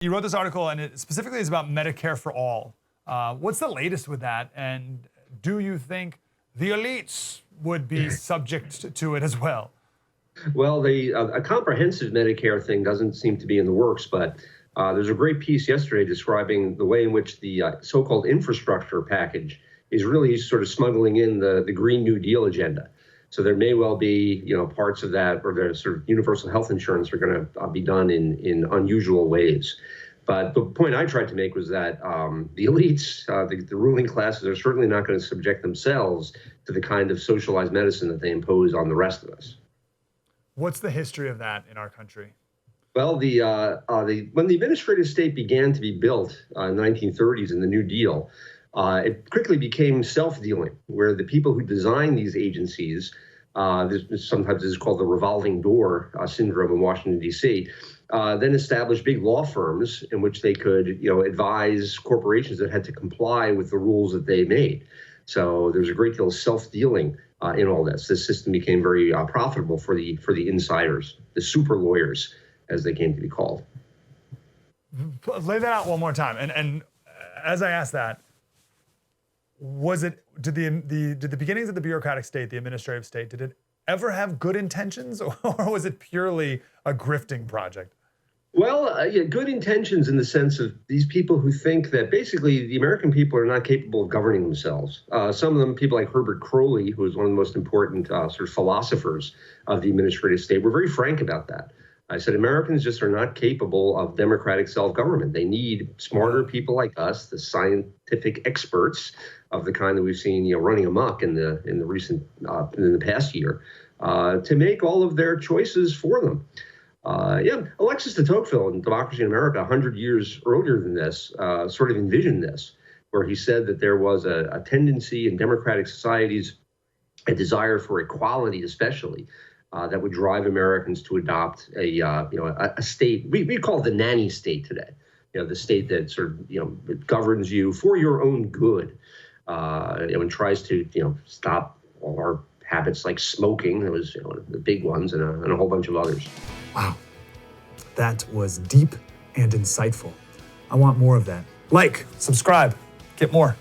You wrote this article, and it specifically is about Medicare for all. What's the latest with that? And do you think the elites would be subject to it as well? Well, a comprehensive Medicare thing doesn't seem to be in the works, but there's a great piece yesterday describing the way in which the so-called infrastructure package is really sort of smuggling in the Green New Deal agenda. So there may well be, parts of that, or the sort of universal health insurance are going to be done in unusual ways. But the point I tried to make was that the elites, the ruling classes, are certainly not going to subject themselves to the kind of socialized medicine that they impose on the rest of us. What's the history of that in our country? Well, when the administrative state began to be built in the 1930s in the New Deal, it quickly became self-dealing, where the people who designed these agencies, sometimes this is called the revolving door syndrome in Washington, D.C., then established big law firms in which they could, advise corporations that had to comply with the rules that they made. So there's a great deal of self-dealing in all this. This system became very profitable for the insiders, the super lawyers, as they came to be called. Lay that out one more time. And as I ask that, did the beginnings of the bureaucratic state, the administrative state, did it ever have good intentions, or was it purely a grifting project? Well, good intentions in the sense of these people who think that basically the American people are not capable of governing themselves. Some of them, people like Herbert Crowley, who was one of the most important sort of philosophers of the administrative state, were very frank about that. I said, Americans just are not capable of democratic self-government. They need smarter people like us, the scientific experts of the kind that we've seen, running amok in the past year, to make all of their choices for them. Alexis de Tocqueville in Democracy in America 100 years earlier than this sort of envisioned this, where he said that there was a tendency in democratic societies, a desire for equality especially, that would drive Americans to adopt a state we call the nanny state today. The state that sort of governs you for your own good, and tries to stop all our habits like smoking. That was the big ones, and a whole bunch of others. Wow, that was deep and insightful. I want more of that. Like, subscribe, get more.